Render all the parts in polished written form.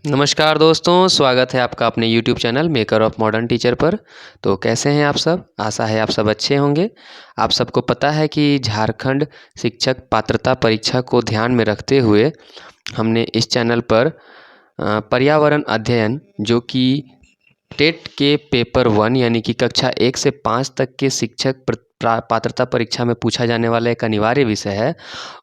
नमस्कार दोस्तों, स्वागत है आपका अपने YouTube channel maker of modern teacher पर। तो कैसे हैं आप सब? आशा है आप सब अच्छे होंगे। आप सबको पता है कि झारखंड शिक्षक पात्रता परीक्षा को ध्यान में रखते हुए हमने इस चैनल पर पर्यावरण अध्ययन जो कि टेट के पेपर 1 यानी कि कक्षा 1 से 5 तक के शिक्षक पात्रता परीक्षा में पूछा जाने वाला एक अनिवार्य विषय है,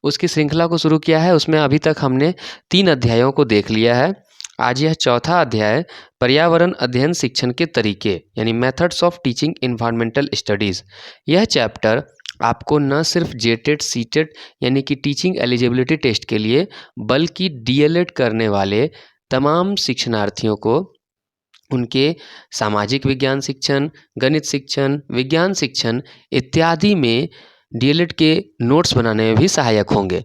उसकी श्रृंखला को शुरू किया है। उसमें अभी तक हमने 3 अध्यायों को देख लिया है। आज यह चौथा अध्याय पर्यावरण अध्ययन शिक्षण के तरीके यानी methods of teaching environmental studies. यह चैप्टर आपको न सिर्फ जेटेट सीटेट यानी कि टीचिंग एलिजिबिलिटी टेस्ट के लिए बल्कि डीएलएड करने वाले तमाम शिक्षणार्थियों को उनके सामाजिक विज्ञान शिक्षण, गणित शिक्षण, विज्ञान शिक्षण इत्यादि में डीएलएड के नोट्स बनाने में भी सहायक होंगे।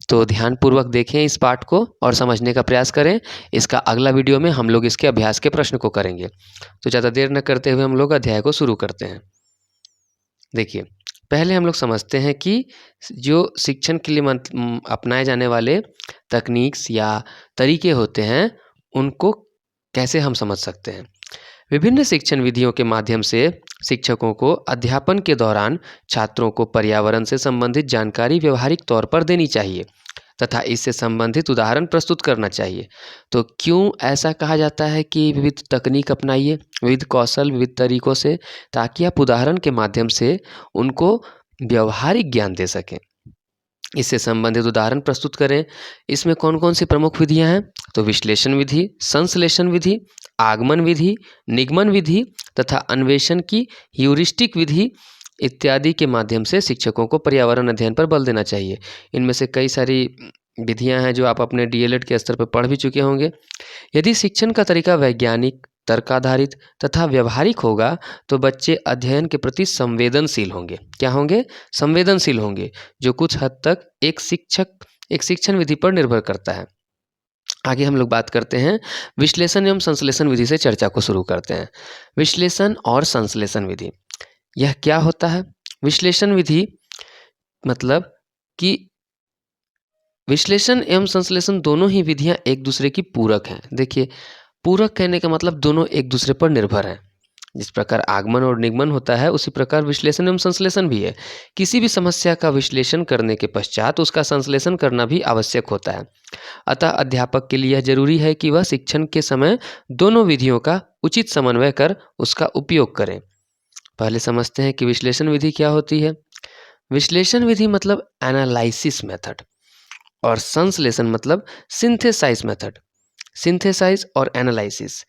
तो ध्यानपूर्वक देखें इस पाठ को और समझने का प्रयास करें। इसका अगला वीडियो में हम लोग इसके अभ्यास के प्रश्न को करेंगे। तो ज़्यादा देर न करते हुए हम लोग अध्याय को शुरू करते हैं। देखिए, पहले हम लोग समझते हैं कि जो शिक्षण के लिए अपनाए जाने वाले तकनीक्स या तरीके होते हैं, उनको कैसे हम समझ सकते हैं। विभिन्न शिक्षण विधियों के माध्यम से शिक्षकों को अध्यापन के दौरान छात्रों को पर्यावरण से संबंधित जानकारी व्यवहारिक तौर पर देनी चाहिए तथा इससे संबंधित उदाहरण प्रस्तुत करना चाहिए। तो क्यों ऐसा कहा जाता है कि विविध तकनीक अपनाइए, विविध कौशल, विविध तरीकों से, ताकि आप उदाहरण के माध्यम से उनको व्यवहारिक ज्ञान दे सकें, इससे संबंधित उदाहरण प्रस्तुत करें। इसमें कौन कौन सी प्रमुख विधियां हैं? तो विश्लेषण विधि, संश्लेषण विधि, आगमन विधि, निगमन विधि तथा अन्वेषण की ह्यूरिस्टिक विधि इत्यादि के माध्यम से शिक्षकों को पर्यावरण अध्ययन पर बल देना चाहिए। इनमें से कई सारी विधियां हैं जो आप अपने डीएलएड के स्तर पर पढ़ भी चुके होंगे। यदि शिक्षण का तरीका वैज्ञानिक, तर्काधारित तथा व्यवहारिक होगा तो बच्चे अध्ययन के प्रति संवेदनशील होंगे। क्या होंगे? संवेदनशील होंगे, जो कुछ हद तक एक शिक्षण विधि पर निर्भर करता है। आगे हम लोग बात करते हैं विश्लेषण एवं संश्लेषण विधि से चर्चा को शुरू करते हैं। विश्लेषण और संश्लेषण विधि, यह क्या होता है? विश्लेषण विधि मतलब कि विश्लेषण एवं संश्लेषण दोनों ही विधियां एक दूसरे की पूरक हैं। देखिए, पूरक कहने का मतलब दोनों एक दूसरे पर निर्भर हैं। जिस प्रकार आगमन और निगमन होता है, उसी प्रकार विश्लेषण एवं संश्लेषण भी है। किसी भी समस्या का विश्लेषण करने के पश्चात उसका संश्लेषण करना भी आवश्यक होता है। अतः अध्यापक के लिए यह जरूरी है कि वह शिक्षण के समय दोनों विधियों का उचित समन्वय कर उसका उपयोग करें। पहले समझते हैं कि विश्लेषण विधि क्या होती है। विश्लेषण विधि मतलब एनालिसिस मेथड और संश्लेषण मतलब सिंथेसाइज मेथड। सिंथेसाइज और एनालिसिस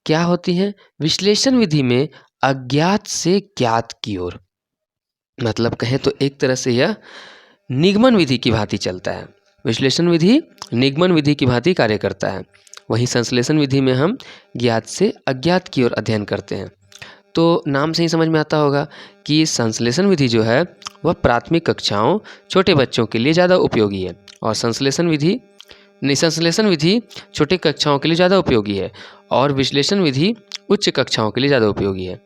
क्या होती है? विश्लेषण विधि में अज्ञात से ज्ञात की ओर, मतलब कहें तो एक तरह से यह निगमन विधि की भांति चलता है। विश्लेषण विधि निगमन विधि की भांति कार्य करता है। वहीं संश्लेषण विधि में हम ज्ञात से अज्ञात की ओर अध्ययन करते हैं। तो नाम से ही समझ में आता होगा कि संश्लेषण विधि जो है वह प्राथमिक कक्षाओं, छोटे बच्चों के लिए ज़्यादा उपयोगी है और संश्लेषण विधि छोटे कक्षाओं के लिए ज़्यादा उपयोगी है और विश्लेषण विधि उच्च कक्षाओं के लिए ज़्यादा उपयोगी है।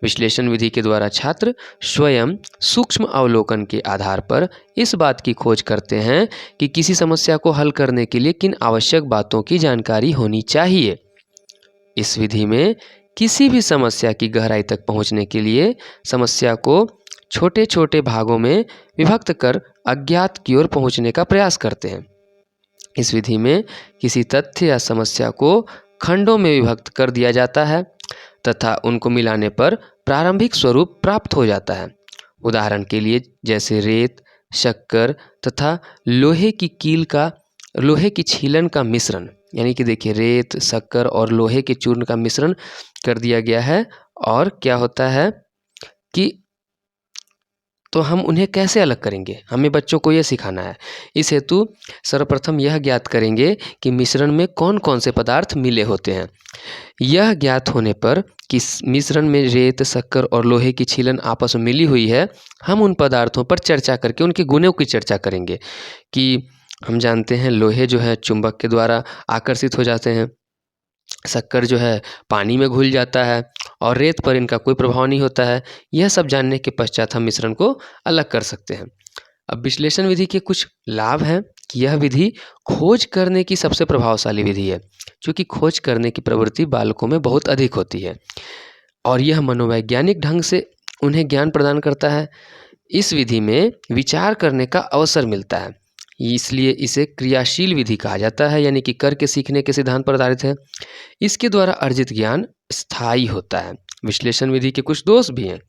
विश्लेषण विधि के द्वारा छात्र स्वयं सूक्ष्म अवलोकन के आधार पर इस बात की खोज करते हैं कि किसी समस्या को हल करने के लिए किन आवश्यक बातों की जानकारी होनी चाहिए। इस विधि में किसी भी समस्या की गहराई तक पहुंचने के लिए समस्या को छोटे छोटे भागों में विभक्त कर अज्ञात की ओर पहुंचने का प्रयास करते हैं। इस विधि में किसी तथ्य या समस्या को खंडों में विभक्त कर दिया जाता है तथा उनको मिलाने पर प्रारंभिक स्वरूप प्राप्त हो जाता है। उदाहरण के लिए जैसे रेत, शक्कर तथा लोहे की छीलन का मिश्रण, यानी कि देखिए रेत, शक्कर और लोहे के चूर्ण का मिश्रण कर दिया गया है और क्या होता है कि तो हम उन्हें कैसे अलग करेंगे, हमें बच्चों को यह सिखाना है। इस हेतु सर्वप्रथम यह ज्ञात करेंगे कि मिश्रण में कौन कौन से पदार्थ मिले होते हैं। यह ज्ञात होने पर कि मिश्रण में रेत, शक्कर और लोहे की छीलन आपस में मिली हुई है, हम उन पदार्थों पर चर्चा करके उनके गुणों की चर्चा करेंगे। कि हम जानते हैं लोहे जो है चुंबक के द्वारा आकर्षित हो जाते हैं, शक्कर जो है पानी में घुल जाता है और रेत पर इनका कोई प्रभाव नहीं होता है। यह सब जानने के पश्चात हम मिश्रण को अलग कर सकते हैं। अब विश्लेषण विधि के कुछ लाभ हैं कि यह विधि खोज करने की सबसे प्रभावशाली विधि है, चूँकि खोज करने की प्रवृत्ति बालकों में बहुत अधिक होती है और यह मनोवैज्ञानिक ढंग से उन्हें ज्ञान प्रदान करता है। इस विधि में विचार करने का अवसर मिलता है, इसलिए इसे क्रियाशील विधि कहा जाता है, यानी कि करके सीखने के सिद्धांत पर आधारित है। इसके द्वारा अर्जित ज्ञान स्थायी होता है। विश्लेषण विधि के कुछ दोष भी हैं।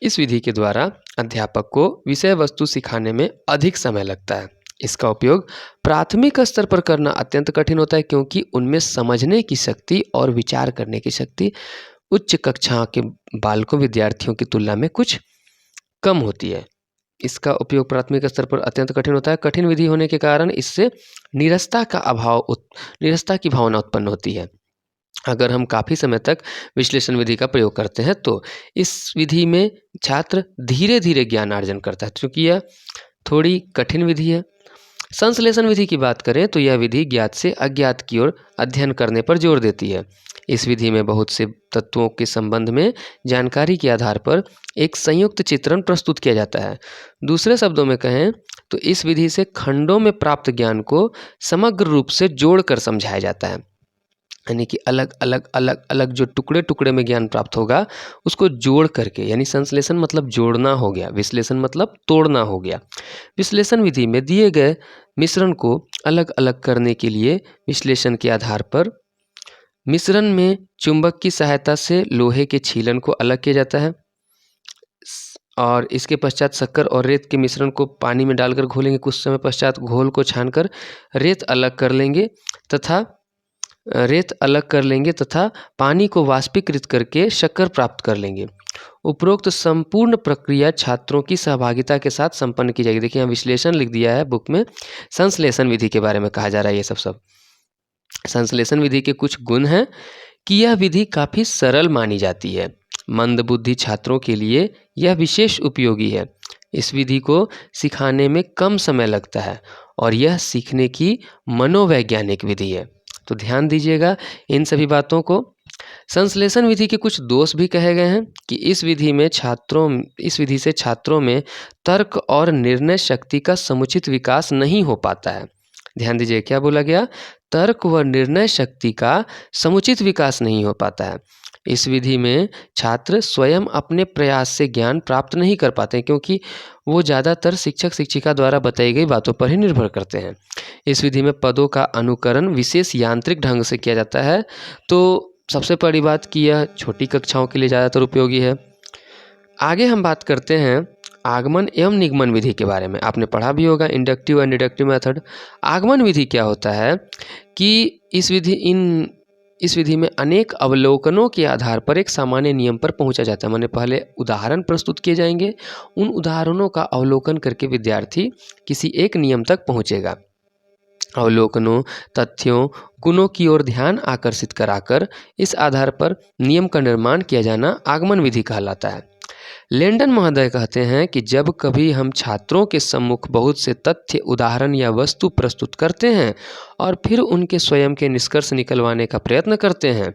इस विधि के द्वारा अध्यापक को विषय वस्तु सिखाने में अधिक समय लगता है। इसका उपयोग प्राथमिक स्तर पर करना अत्यंत कठिन होता है, क्योंकि उनमें समझने की शक्ति और विचार करने की शक्ति उच्च कक्षा के बालकों विद्यार्थियों की तुलना में कुछ कम होती है। इसका उपयोग प्राथमिक स्तर पर अत्यंत कठिन होता है। कठिन विधि होने के कारण इससे निरस्ता की भावना उत्पन्न होती है। अगर हम काफ़ी समय तक विश्लेषण विधि का प्रयोग करते हैं तो इस विधि में छात्र धीरे धीरे ज्ञान अर्जन करता है, क्योंकि यह थोड़ी कठिन विधि है। संश्लेषण विधि की बात करें तो यह विधि ज्ञात से अज्ञात की ओर अध्ययन करने पर जोर देती है। इस विधि में बहुत से तत्वों के संबंध में जानकारी के आधार पर एक संयुक्त चित्रण प्रस्तुत किया जाता है। दूसरे शब्दों में कहें तो इस विधि से खंडों में प्राप्त ज्ञान को समग्र रूप से जोड़कर समझाया जाता है, यानी कि अलग अलग जो टुकड़े टुकड़े में ज्ञान प्राप्त होगा उसको जोड़ करके, यानी संश्लेषण मतलब जोड़ना हो गया, विश्लेषण मतलब तोड़ना हो गया। विश्लेषण विधि में दिए गए मिश्रण को अलग अलग करने के लिए विश्लेषण के आधार पर मिश्रण में चुंबक की सहायता से लोहे के छीलन को अलग किया जाता है और इसके पश्चात शक्कर और रेत के मिश्रण को पानी में डालकर घोलेंगे। कुछ समय पश्चात घोल को छानकर रेत अलग कर लेंगे तथा पानी को वाष्पीकृत करके शक्कर प्राप्त कर लेंगे। उपरोक्त संपूर्ण प्रक्रिया छात्रों की सहभागिता के साथ संपन्न की जाएगी। देखिए यहाँ विश्लेषण लिख दिया है बुक में, संश्लेषण विधि के बारे में कहा जा रहा है। ये सब संश्लेषण विधि के कुछ गुण हैं कि यह विधि काफ़ी सरल मानी जाती है। मंदबुद्धि छात्रों के लिए यह विशेष उपयोगी है। इस विधि को सिखाने में कम समय लगता है और यह सीखने की मनोवैज्ञानिक विधि है। तो ध्यान दीजिएगा इन सभी बातों को। संश्लेषण विधि के कुछ दोष भी कहे गए हैं कि इस विधि से छात्रों में तर्क और निर्णय शक्ति का समुचित विकास नहीं हो पाता है। ध्यान दीजिए क्या बोला गया, तर्क व निर्णय शक्ति का समुचित विकास नहीं हो पाता है। इस विधि में छात्र स्वयं अपने प्रयास से ज्ञान प्राप्त नहीं कर पाते, क्योंकि वो ज़्यादातर शिक्षक शिक्षिका द्वारा बताई गई बातों पर ही निर्भर करते हैं। इस विधि में पदों का अनुकरण विशेष यांत्रिक ढंग से किया जाता है। तो सबसे बड़ी बात कि यह छोटी कक्षाओं के लिए ज़्यादातर उपयोगी है। आगे हम बात करते हैं आगमन एवं निगमन विधि के बारे में। आपने पढ़ा भी होगा इंडक्टिव एंड डिडक्टिव मेथड। आगमन विधि क्या होता है कि इस विधि में अनेक अवलोकनों के आधार पर एक सामान्य नियम पर पहुंचा जाता है। मैंने पहले उदाहरण प्रस्तुत किए जाएंगे, उन उदाहरणों का अवलोकन करके विद्यार्थी किसी एक नियम तक पहुंचेगा। अवलोकनों, तथ्यों, गुणों की ओर ध्यान आकर्षित कराकर इस आधार पर नियम का निर्माण किया जाना आगमन विधि कहलाता है। लेंडन महोदय कहते हैं कि जब कभी हम छात्रों के सम्मुख बहुत से तथ्य, उदाहरण या वस्तु प्रस्तुत करते हैं और फिर उनके स्वयं के निष्कर्ष निकलवाने का प्रयत्न करते हैं,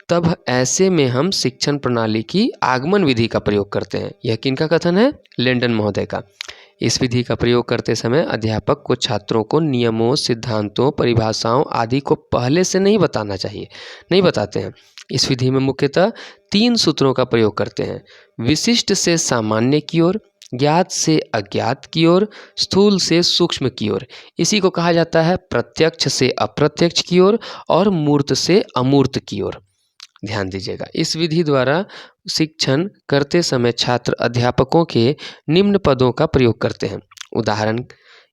तब ऐसे में हम शिक्षण प्रणाली की आगमन विधि का प्रयोग करते हैं। यह किनका कथन है? लेंडन महोदय का। इस विधि का प्रयोग करते समय अध्यापक को छात्रों को नियमों, सिद्धांतों, परिभाषाओं आदि को पहले से नहीं बताते हैं। इस विधि में मुख्यतः 3 सूत्रों का प्रयोग करते हैं: विशिष्ट से सामान्य की ओर, ज्ञात से अज्ञात की ओर, स्थूल से सूक्ष्म की ओर। इसी को कहा जाता है प्रत्यक्ष से अप्रत्यक्ष की ओर और मूर्त से अमूर्त की ओर। ध्यान दीजिएगा, इस विधि द्वारा शिक्षण करते समय छात्र अध्यापकों के निम्न पदों का प्रयोग करते हैं। उदाहरण,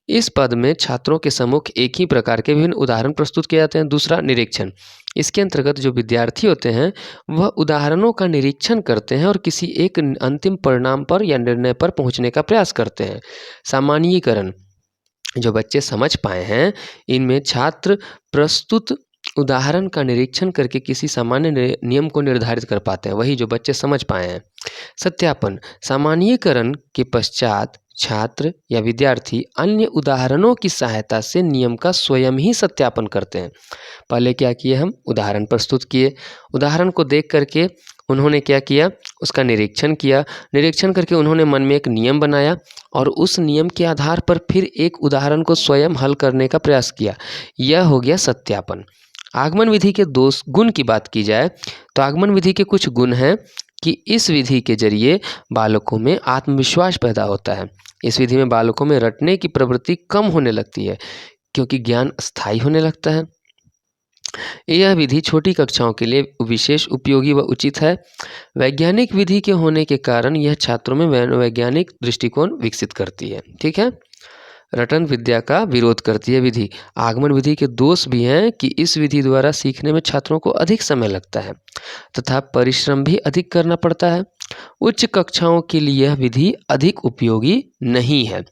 इस पद में छात्रों के सम्मुख एक ही प्रकार के विभिन्न उदाहरण प्रस्तुत किए जाते हैं। दूसरा, निरीक्षण। इसके अंतर्गत जो विद्यार्थी होते हैं वह उदाहरणों का निरीक्षण करते हैं और किसी एक अंतिम परिणाम पर या निर्णय पर पहुंचने का प्रयास करते हैं। सामान्यीकरण, जो बच्चे समझ पाए हैं इनमें छात्र प्रस्तुत उदाहरण का निरीक्षण करके किसी सामान्य नियम को निर्धारित कर पाते हैं, वही जो बच्चे समझ पाए हैं। सत्यापन, सामान्यीकरण के पश्चात छात्र या विद्यार्थी अन्य उदाहरणों की सहायता से नियम का स्वयं ही सत्यापन करते हैं। पहले क्या किए, हम उदाहरण प्रस्तुत किए, उदाहरण को देख करके उन्होंने क्या किया, उसका निरीक्षण किया, निरीक्षण करके उन्होंने मन में एक नियम बनाया और उस नियम के आधार पर फिर एक उदाहरण को स्वयं हल करने का प्रयास किया। यह हो गया सत्यापन। आगमन विधि के दोष गुण की बात की जाए तो आगमन विधि के कुछ गुण हैं कि इस विधि के जरिए बालकों में आत्मविश्वास पैदा होता है। इस विधि में बालकों में रटने की प्रवृत्ति कम होने लगती है क्योंकि ज्ञान स्थायी होने लगता है। यह विधि छोटी कक्षाओं के लिए विशेष उपयोगी व उचित है। वैज्ञानिक विधि के होने के कारण यह छात्रों में वैज्ञानिक दृष्टिकोण विकसित करती है। ठीक है। रटन विद्या का विरोध करती है विधि। आगमन विधि के दोष भी हैं कि इस विधि द्वारा सीखने में छात्रों को अधिक समय लगता है तथा परिश्रम भी अधिक करना पड़ता है। उच्च कक्षाओं के लिए यह विधि अधिक उपयोगी नहीं है।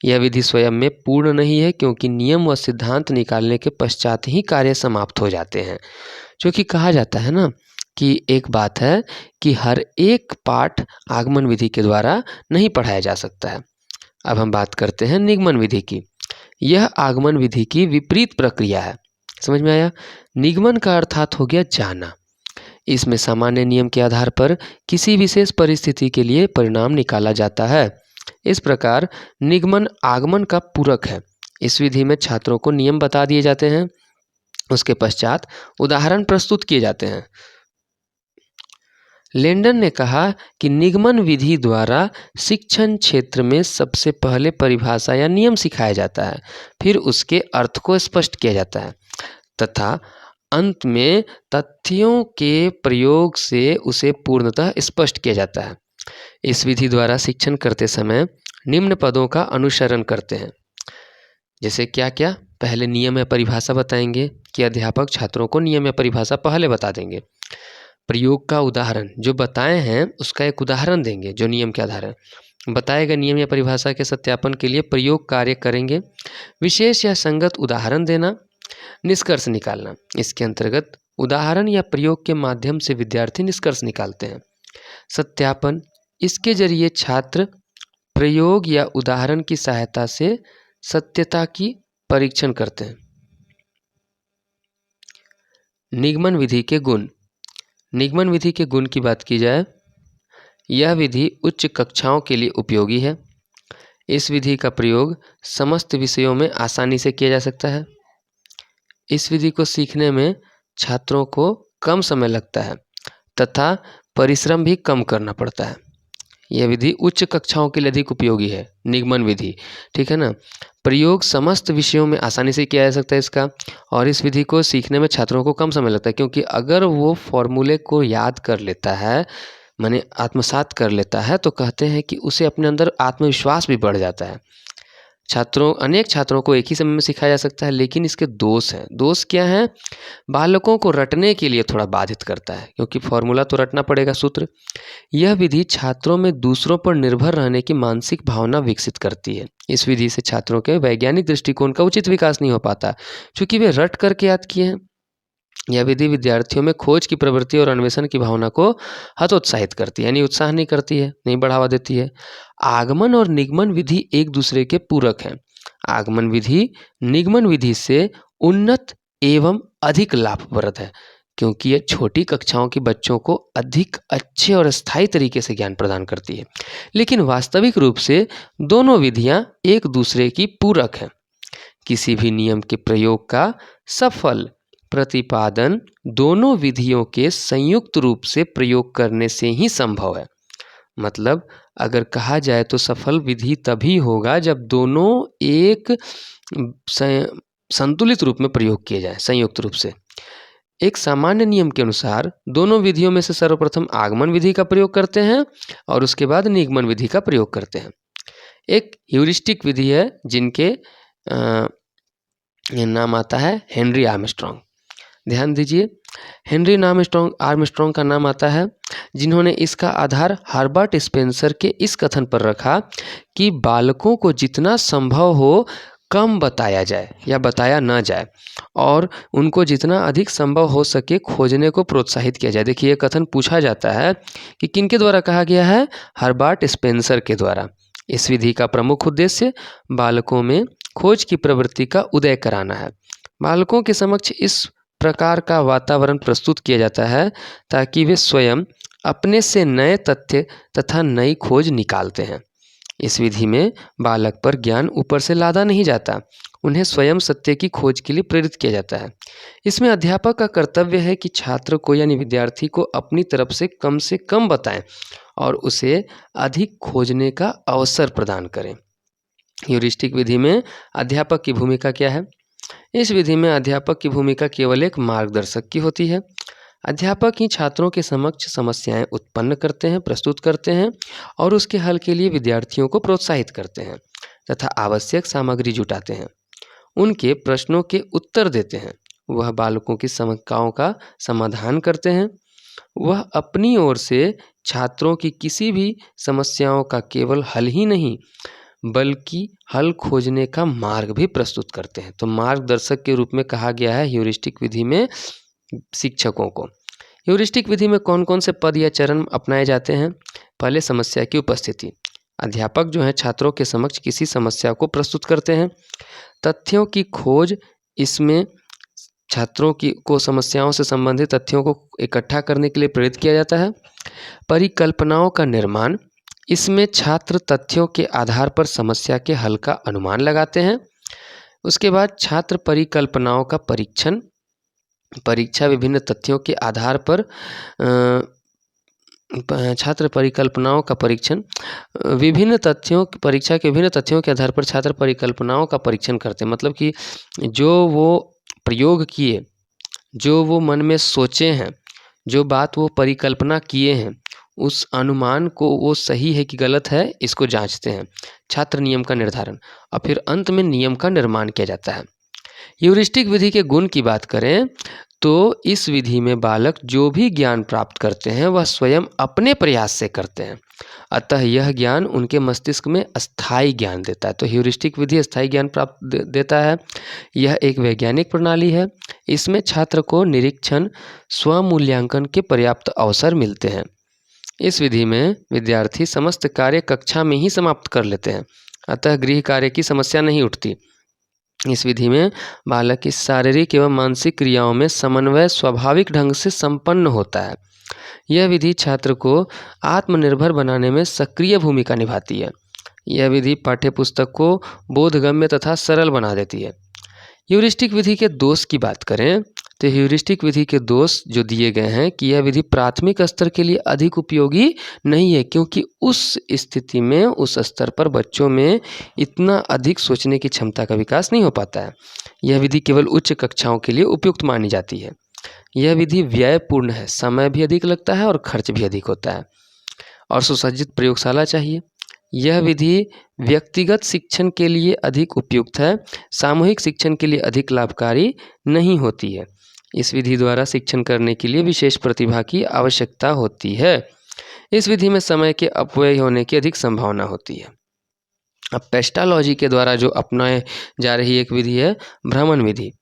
यह विधि स्वयं में पूर्ण नहीं है क्योंकि नियम व सिद्धांत निकालने के पश्चात ही कार्य समाप्त हो जाते हैं। क्योंकि कहा जाता है ना कि एक बात है कि हर एक पाठ आगमन विधि के द्वारा नहीं पढ़ाया जा सकता है। अब हम बात करते हैं निगमन विधि की। यह आगमन विधि की विपरीत प्रक्रिया है। समझ में आया? निगमन का अर्थात हो गया जाना। इसमें सामान्य नियम के आधार पर किसी विशेष परिस्थिति के लिए परिणाम निकाला जाता है। इस प्रकार निगमन आगमन का पूरक है। इस विधि में छात्रों को नियम बता दिए जाते हैं, उसके पश्चात उदाहरण प्रस्तुत किए जाते हैं। लेंडन ने कहा कि निगमन विधि द्वारा शिक्षण क्षेत्र में सबसे पहले परिभाषा या नियम सिखाया जाता है, फिर उसके अर्थ को स्पष्ट किया जाता है तथा अंत में तथ्यों के प्रयोग से उसे पूर्णतः स्पष्ट किया जाता है। इस विधि द्वारा शिक्षण करते समय निम्न पदों का अनुसरण करते हैं। जैसे क्या क्या? पहले नियम या परिभाषा बताएंगे कि अध्यापक छात्रों को नियम या परिभाषा पहले बता देंगे। प्रयोग का उदाहरण जो बताए हैं उसका एक उदाहरण देंगे जो नियम के आधार है। बताए गए नियम या परिभाषा के सत्यापन के लिए प्रयोग कार्य करेंगे। विशेष या संगत उदाहरण देना, निष्कर्ष निकालना। इसके अंतर्गत उदाहरण या प्रयोग के माध्यम से विद्यार्थी निष्कर्ष निकालते हैं। सत्यापन, इसके जरिए छात्र प्रयोग या उदाहरण की सहायता से सत्यता की परीक्षण करते हैं। निगमन विधि के गुण। निगमन विधि के गुण की बात की जाए, यह विधि उच्च कक्षाओं के लिए उपयोगी है। इस विधि का प्रयोग समस्त विषयों में आसानी से किया जा सकता है। इस विधि को सीखने में छात्रों को कम समय लगता है तथा परिश्रम भी कम करना पड़ता है। यह विधि उच्च कक्षाओं के लिए अधिक उपयोगी है, निगमन विधि। ठीक है ना। प्रयोग समस्त विषयों में आसानी से किया जा सकता है इसका, और इस विधि को सीखने में छात्रों को कम समय लगता है क्योंकि अगर वो फॉर्मूले को याद कर लेता है, माने आत्मसात कर लेता है, तो कहते हैं कि उसे अपने अंदर आत्मविश्वास भी बढ़ जाता है। अनेक छात्रों को एक ही समय में सिखाया जा सकता है, लेकिन इसके दोष हैं। दोष क्या हैं? बालकों को रटने के लिए थोड़ा बाधित करता है क्योंकि फॉर्मूला तो रटना पड़ेगा, सूत्र। यह विधि छात्रों में दूसरों पर निर्भर रहने की मानसिक भावना विकसित करती है। इस विधि से छात्रों के वैज्ञानिक दृष्टिकोण का उचित विकास नहीं हो पाता क्योंकि वे रट करके याद किए हैं। यह विधि विद्यार्थियों में खोज की प्रवृत्ति और अन्वेषण की भावना को हतोत्साहित करती है, यानी उत्साह नहीं करती है, नहीं बढ़ावा देती है। आगमन और निगमन विधि एक दूसरे के पूरक हैं। आगमन विधि निगमन विधि से उन्नत एवं अधिक लाभप्रद है क्योंकि यह छोटी कक्षाओं के बच्चों को अधिक अच्छे और स्थायी तरीके से ज्ञान प्रदान करती है। लेकिन वास्तविक रूप से दोनों विधियां एक दूसरे की पूरक हैं। किसी भी नियम के प्रयोग का सफल प्रतिपादन दोनों विधियों के संयुक्त रूप से प्रयोग करने से ही संभव है। मतलब अगर कहा जाए तो सफल विधि तभी होगा जब दोनों एक संतुलित रूप में प्रयोग किए जाए, संयुक्त रूप से। एक सामान्य नियम के अनुसार दोनों विधियों में से सर्वप्रथम आगमन विधि का प्रयोग करते हैं और उसके बाद निगमन विधि का प्रयोग करते हैं। एक ह्यूरिस्टिक विधि है जिनके नाम आता है हेनरी आर्मस्ट्रॉन्ग। ध्यान दीजिए, हेनरी आर्मस्ट्रॉन्ग का नाम आता है, जिन्होंने इसका आधार हर्बर्ट स्पेंसर के इस कथन पर रखा कि बालकों को जितना संभव हो कम बताया जाए या बताया ना जाए और उनको जितना अधिक संभव हो सके खोजने को प्रोत्साहित किया जाए। देखिए, ये कथन पूछा जाता है कि किनके द्वारा कहा गया है? हर्बर्ट स्पेंसर के द्वारा। इस विधि का प्रमुख उद्देश्य बालकों में खोज की प्रवृत्ति का उदय कराना है। बालकों के समक्ष इस प्रकार का वातावरण प्रस्तुत किया जाता है ताकि वे स्वयं अपने से नए तथ्य तथा नई खोज निकालते हैं। इस विधि में बालक पर ज्ञान ऊपर से लादा नहीं जाता, उन्हें स्वयं सत्य की खोज के लिए प्रेरित किया जाता है। इसमें अध्यापक का कर्तव्य है कि छात्र को यानी विद्यार्थी को अपनी तरफ से कम बताएं और उसे अधिक खोजने का अवसर प्रदान करें। ह्यूरिस्टिक विधि में अध्यापक की भूमिका क्या है? इस विधि में अध्यापक की भूमिका केवल एक मार्गदर्शक की होती है। अध्यापक ही छात्रों के समक्ष समस्याएं उत्पन्न करते हैं, प्रस्तुत करते हैं और उसके हल के लिए विद्यार्थियों को प्रोत्साहित करते हैं तथा आवश्यक सामग्री जुटाते हैं। उनके प्रश्नों के उत्तर देते हैं। वह बालकों की समस्याओं का समाधान करते हैं। वह अपनी ओर से छात्रों की किसी भी समस्याओं का केवल हल ही नहीं बल्कि हल खोजने का मार्ग भी प्रस्तुत करते हैं। तो मार्गदर्शक के रूप में कहा गया है ह्यूरिस्टिक विधि में शिक्षकों को। ह्यूरिस्टिक विधि में कौन कौन से पद या चरण अपनाए जाते हैं? पहले, समस्या की उपस्थिति। अध्यापक जो है छात्रों के समक्ष किसी समस्या को प्रस्तुत करते हैं। तथ्यों की खोज, इसमें छात्रों को समस्याओं से संबंधित तथ्यों को इकट्ठा करने के लिए प्रेरित किया जाता है। परिकल्पनाओं का निर्माण, इसमें छात्र तथ्यों के आधार पर समस्या के हल का अनुमान लगाते हैं। उसके बाद छात्र परिकल्पनाओं का परीक्षण, परीक्षा विभिन्न तथ्यों के आधार पर छात्र परिकल्पनाओं का परीक्षण, परीक्षा के विभिन्न तथ्यों के आधार पर छात्र परिकल्पनाओं का परीक्षण करते हैं। मतलब कि जो वो प्रयोग किए, जो वो मन में सोचे हैं, जो बात वो परिकल्पना किए हैं, उस अनुमान को वो सही है कि गलत है, इसको जांचते हैं। छात्र नियम का निर्धारण और फिर अंत में नियम का निर्माण किया जाता है। ह्यूरिस्टिक विधि के गुण की बात करें तो इस विधि में बालक जो भी ज्ञान प्राप्त करते हैं वह स्वयं अपने प्रयास से करते हैं, अतः यह ज्ञान उनके मस्तिष्क में अस्थायी ज्ञान देता है। तो ह्यूरिस्टिक विधि अस्थायी ज्ञान प्राप्त देता है। यह एक वैज्ञानिक प्रणाली है। इसमें छात्र को निरीक्षण, स्वमूल्यांकन के पर्याप्त अवसर मिलते हैं। इस विधि में विद्यार्थी समस्त कार्य कक्षा में ही समाप्त कर लेते हैं, अतः गृह कार्य की समस्या नहीं उठती। इस विधि में बालक की शारीरिक एवं मानसिक क्रियाओं में समन्वय स्वाभाविक ढंग से संपन्न होता है। यह विधि छात्र को आत्मनिर्भर बनाने में सक्रिय भूमिका निभाती है। यह विधि पाठ्यपुस्तक को बोधगम्य तथा सरल बना देती है। ह्यूरिस्टिक विधि के दोष की बात करें तो ह्यूरिस्टिक विधि के दोष जो दिए गए हैं कि यह विधि प्राथमिक स्तर के लिए अधिक उपयोगी नहीं है, क्योंकि उस स्थिति में, उस स्तर पर बच्चों में इतना अधिक सोचने की क्षमता का विकास नहीं हो पाता है। यह विधि केवल उच्च कक्षाओं के लिए उपयुक्त मानी जाती है। यह विधि व्ययपूर्ण है, समय भी अधिक लगता है और खर्च भी अधिक होता है और सुसज्जित प्रयोगशाला चाहिए। यह विधि व्यक्तिगत शिक्षण के लिए अधिक उपयुक्त है, सामूहिक शिक्षण के लिए अधिक लाभकारी नहीं होती है। इस विधि द्वारा शिक्षण करने के लिए विशेष प्रतिभा की आवश्यकता होती है। इस विधि में समय के अपव्यय होने की अधिक संभावना होती है। अब पेस्टालॉजी के द्वारा जो अपनाए जा रही एक विधि है भ्रमण विधि।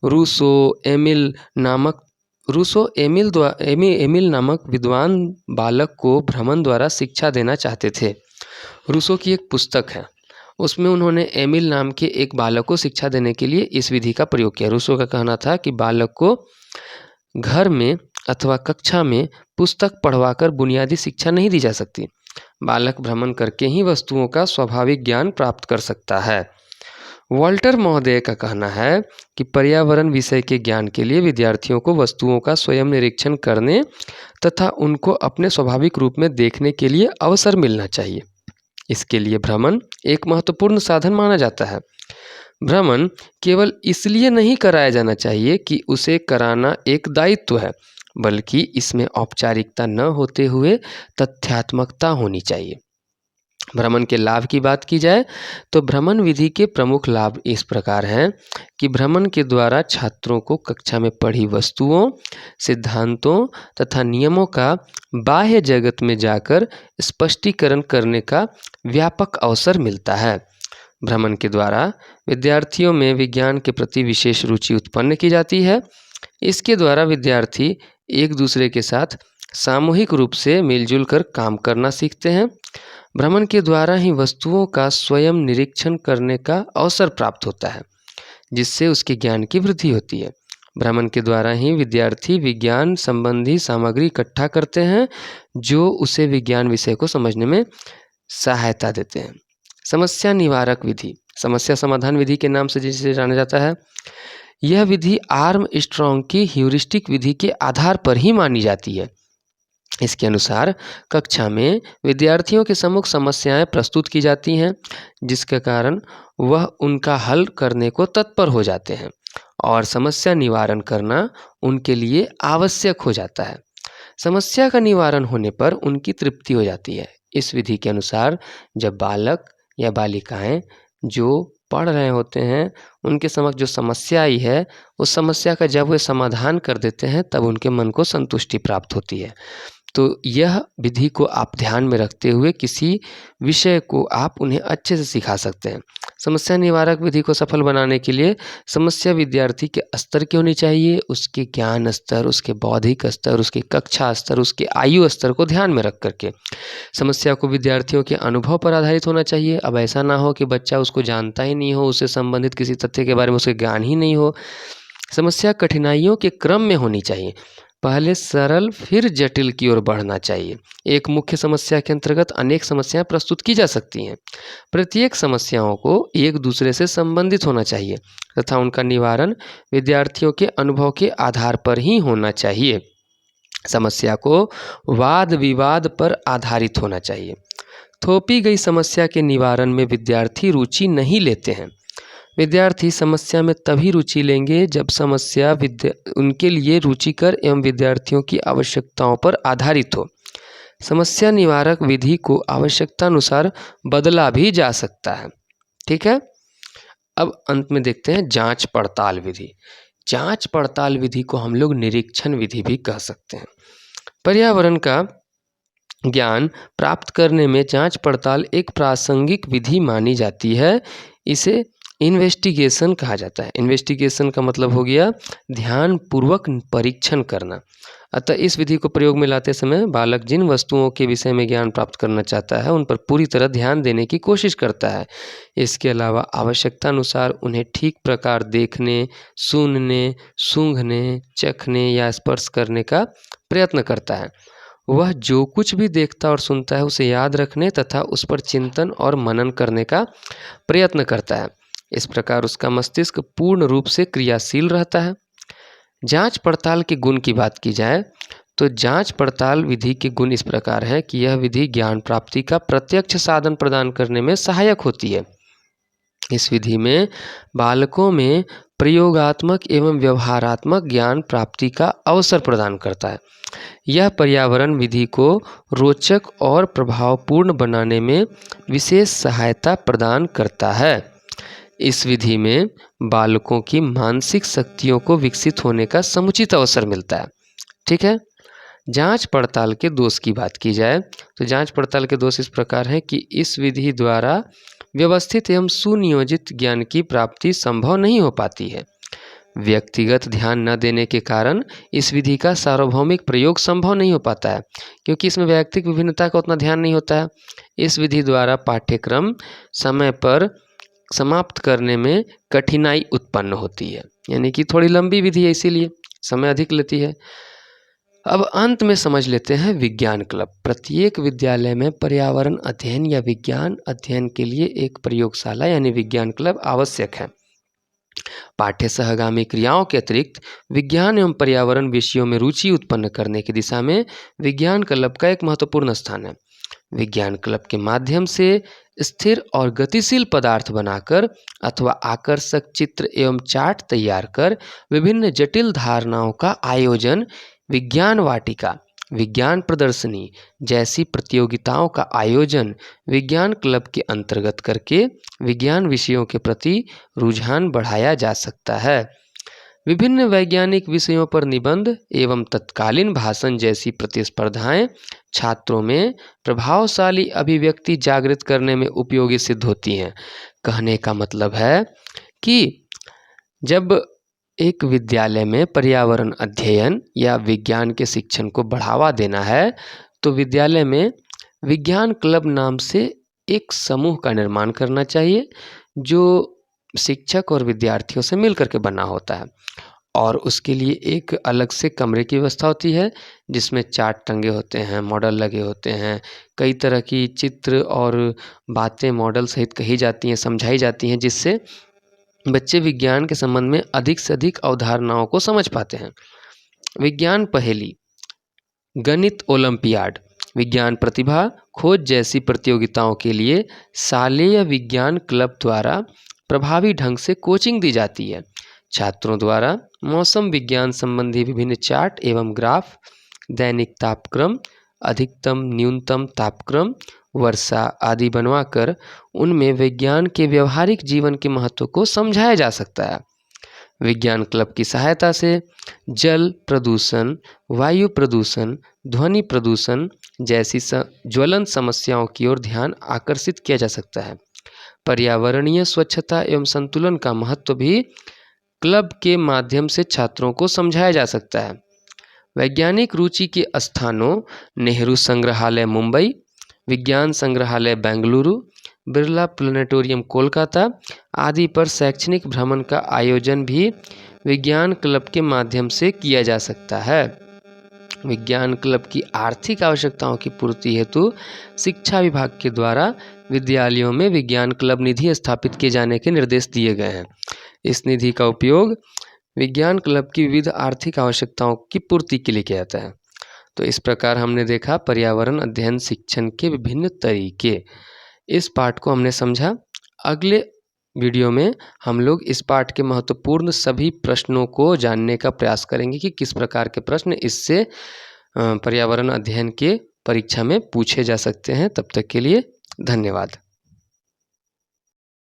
रूसो एमिल नामक विद्वान बालक को भ्रमण द्वारा शिक्षा देना चाहते थे। रूसो की एक पुस्तक है, उसमें उन्होंने एमिल नाम के एक बालक को शिक्षा देने के लिए इस विधि का प्रयोग किया। रूसो का कहना था कि बालक को घर में अथवा कक्षा में पुस्तक पढ़वाकर बुनियादी शिक्षा नहीं दी जा सकती। बालक भ्रमण करके ही वस्तुओं का स्वाभाविक ज्ञान प्राप्त कर सकता है। वॉल्टर महोदय का कहना है कि पर्यावरण विषय के ज्ञान के लिए विद्यार्थियों को वस्तुओं का स्वयं निरीक्षण करने तथा उनको अपने स्वाभाविक रूप में देखने के लिए अवसर मिलना चाहिए। इसके लिए भ्रमण एक महत्वपूर्ण साधन माना जाता है। भ्रमण केवल इसलिए नहीं कराया जाना चाहिए कि उसे कराना एक दायित्व है, बल्कि इसमें औपचारिकता न होते हुए तथ्यात्मकता होनी चाहिए। भ्रमण के लाभ की बात की जाए तो भ्रमण विधि के प्रमुख लाभ इस प्रकार हैं कि भ्रमण के द्वारा छात्रों को कक्षा में पढ़ी वस्तुओं, सिद्धांतों तथा नियमों का बाह्य जगत में जाकर स्पष्टीकरण करने का व्यापक अवसर मिलता है। भ्रमण के द्वारा विद्यार्थियों में विज्ञान के प्रति विशेष रुचि उत्पन्न की जाती है। इसके द्वारा विद्यार्थी एक दूसरे के साथ सामूहिक रूप से मिलजुल कर काम करना सीखते हैं। भ्रमण के द्वारा ही वस्तुओं का स्वयं निरीक्षण करने का अवसर प्राप्त होता है, जिससे उसके ज्ञान की वृद्धि होती है। भ्रमण के द्वारा ही विद्यार्थी विज्ञान संबंधी सामग्री इकट्ठा करते हैं, जो उसे विज्ञान विषय को समझने में सहायता देते हैं। समस्या निवारक विधि। समस्या समाधान विधि के नाम से जिसे जाना जाता है। यह विधि आर्मस्ट्रॉन्ग की ह्यूरिस्टिक विधि के आधार पर ही मानी जाती है। इसके अनुसार कक्षा में विद्यार्थियों के सम्मुख समस्याएं प्रस्तुत की जाती हैं, जिसके कारण वह उनका हल करने को तत्पर हो जाते हैं और समस्या निवारण करना उनके लिए आवश्यक हो जाता है। समस्या का निवारण होने पर उनकी तृप्ति हो जाती है। इस विधि के अनुसार जब बालक या बालिकाएं जो पढ़ रहे होते हैं उनके समक्ष जो समस्या आई है, उस समस्या का जब वे समाधान कर देते हैं तब उनके मन को संतुष्टि प्राप्त होती है। तो यह विधि को आप ध्यान में रखते हुए किसी विषय को आप उन्हें अच्छे से सिखा सकते हैं। समस्या निवारक विधि को सफल बनाने के लिए समस्या विद्यार्थी के स्तर की होनी चाहिए, उसके ज्ञान स्तर, उसके बौद्धिक स्तर, उसके कक्षा स्तर, उसके आयु स्तर को ध्यान में रख करके समस्या को विद्यार्थियों के अनुभव पर आधारित होना चाहिए। अब ऐसा ना हो कि बच्चा उसको जानता ही नहीं हो, उससे संबंधित किसी तथ्य के बारे में उसे ज्ञान ही नहीं हो। समस्या कठिनाइयों के क्रम में होनी चाहिए, पहले सरल फिर जटिल की ओर बढ़ना चाहिए। एक मुख्य समस्या के अंतर्गत अनेक समस्याएं प्रस्तुत की जा सकती हैं। प्रत्येक समस्याओं को एक दूसरे से संबंधित होना चाहिए तथा उनका निवारण विद्यार्थियों के अनुभव के आधार पर ही होना चाहिए। समस्या को वाद विवाद पर आधारित होना चाहिए। थोपी गई समस्या के निवारण में विद्यार्थी रुचि नहीं लेते हैं। विद्यार्थी समस्या में तभी रुचि लेंगे जब समस्या उनके लिए रुचिकर एवं विद्यार्थियों की आवश्यकताओं पर आधारित हो। समस्या निवारक विधि को आवश्यकतानुसार बदला भी जा सकता है। ठीक है, अब अंत में देखते हैं जांच पड़ताल विधि। जांच पड़ताल विधि को हम लोग निरीक्षण विधि भी कह सकते हैं। पर्यावरण का ज्ञान प्राप्त करने में जांच पड़ताल एक प्रासंगिक विधि मानी जाती है। इसे इन्वेस्टिगेशन कहा जाता है। इन्वेस्टिगेशन का मतलब हो गया ध्यानपूर्वक परीक्षण करना। अतः इस विधि को प्रयोग में लाते समय बालक जिन वस्तुओं के विषय में ज्ञान प्राप्त करना चाहता है उन पर पूरी तरह ध्यान देने की कोशिश करता है। इसके अलावा आवश्यकता अनुसार उन्हें ठीक प्रकार देखने, सुनने, सूंघने, चखने या स्पर्श करने का प्रयत्न करता है। वह जो कुछ भी देखता और सुनता है उसे याद रखने तथा उस पर चिंतन और मनन करने का प्रयत्न करता है। इस प्रकार उसका मस्तिष्क पूर्ण रूप से क्रियाशील रहता है। जांच पड़ताल के गुण की बात की जाए तो जांच पड़ताल विधि के गुण इस प्रकार है कि यह विधि ज्ञान प्राप्ति का प्रत्यक्ष साधन प्रदान करने में सहायक होती है। इस विधि में बालकों में प्रयोगात्मक एवं व्यवहारात्मक ज्ञान प्राप्ति का अवसर प्रदान करता है। यह पर्यावरण विधि को रोचक और प्रभावपूर्ण बनाने में विशेष सहायता प्रदान करता है। इस विधि में बालकों की मानसिक शक्तियों को विकसित होने का समुचित अवसर मिलता है। ठीक है, जांच पड़ताल के दोष की बात की जाए तो जांच पड़ताल के दोष इस प्रकार हैं कि इस विधि द्वारा व्यवस्थित एवं सुनियोजित ज्ञान की प्राप्ति संभव नहीं हो पाती है। व्यक्तिगत ध्यान न देने के कारण इस विधि का सार्वभौमिक प्रयोग संभव नहीं हो पाता है, क्योंकि इसमें वैयक्तिक विभिन्नता का उतना ध्यान नहीं होता है। इस विधि द्वारा पाठ्यक्रम समय पर समाप्त करने में कठिनाई उत्पन्न होती है, यानी कि थोड़ी लंबी विधि है, इसीलिए समय अधिक लेती है। अब अंत में समझ लेते हैं विज्ञान क्लब। प्रत्येक विद्यालय में पर्यावरण अध्ययन या विज्ञान अध्ययन के लिए एक प्रयोगशाला यानी विज्ञान क्लब आवश्यक है। पाठ्य सहगामी क्रियाओं के अतिरिक्त विज्ञान एवं पर्यावरण विषयों में रुचि उत्पन्न करने की दिशा में विज्ञान क्लब का एक महत्वपूर्ण स्थान है। विज्ञान क्लब के माध्यम से स्थिर और गतिशील पदार्थ बनाकर अथवा आकर्षक चित्र एवं चार्ट तैयार कर विभिन्न जटिल धारणाओं का आयोजन, विज्ञान वाटिका, विज्ञान प्रदर्शनी जैसी प्रतियोगिताओं का आयोजन विज्ञान क्लब के अंतर्गत करके विज्ञान विषयों के प्रति रुझान बढ़ाया जा सकता है। विभिन्न वैज्ञानिक विषयों पर निबंध एवं तत्कालीन भाषण जैसी प्रतिस्पर्धाएं छात्रों में प्रभावशाली अभिव्यक्ति जागृत करने में उपयोगी सिद्ध होती हैं। कहने का मतलब है कि जब एक विद्यालय में पर्यावरण अध्ययन या विज्ञान के शिक्षण को बढ़ावा देना है तो विद्यालय में विज्ञान क्लब नाम से एक समूह का निर्माण करना चाहिए जो शिक्षक और विद्यार्थियों से मिलकर के बना होता है। और उसके लिए एक अलग से कमरे की व्यवस्था होती है जिसमें चार्ट टंगे होते हैं, मॉडल लगे होते हैं, कई तरह की चित्र और बातें मॉडल सहित कही जाती हैं, समझाई जाती हैं, जिससे बच्चे विज्ञान के संबंध में अधिक से अधिक अवधारणाओं को समझ पाते हैं। विज्ञान पहेली, गणित ओलंपियाड, विज्ञान प्रतिभा खोज जैसी प्रतियोगिताओं के लिए शालेय विज्ञान क्लब द्वारा प्रभावी ढंग से कोचिंग दी जाती है। छात्रों द्वारा मौसम विज्ञान संबंधी विभिन्न चार्ट एवं ग्राफ, दैनिक तापक्रम, अधिकतम न्यूनतम तापक्रम, वर्षा आदि बनवाकर उनमें विज्ञान के व्यवहारिक जीवन के महत्व को समझाया जा सकता है। विज्ञान क्लब की सहायता से जल प्रदूषण, वायु प्रदूषण, ध्वनि प्रदूषण जैसी ज्वलन समस्याओं की ओर ध्यान आकर्षित किया जा सकता है। पर्यावरणीय स्वच्छता एवं संतुलन का महत्व भी क्लब के माध्यम से छात्रों को समझाया जा सकता है। वैज्ञानिक रुचि के स्थानों, नेहरू संग्रहालय मुंबई, विज्ञान संग्रहालय बेंगलुरु, बिरला प्लानिटोरियम कोलकाता आदि पर शैक्षणिक भ्रमण का आयोजन भी विज्ञान क्लब के माध्यम से किया जा सकता है। विज्ञान क्लब की आर्थिक आवश्यकताओं की पूर्ति हेतु शिक्षा विभाग के द्वारा विद्यालयों में विज्ञान क्लब निधि स्थापित किए जाने के निर्देश दिए गए हैं। इस निधि का उपयोग विज्ञान क्लब की विविध आर्थिक आवश्यकताओं की पूर्ति के लिए किया जाता है। तो इस प्रकार हमने देखा पर्यावरण अध्ययन शिक्षण के विभिन्न तरीके। इस पाठ को हमने समझा। अगले वीडियो में हम लोग इस पाठ के महत्वपूर्ण सभी प्रश्नों को जानने का प्रयास करेंगे कि किस प्रकार के प्रश्न इससे पर्यावरण अध्ययन के परीक्षा में पूछे जा सकते हैं। तब तक के लिए धन्यवाद।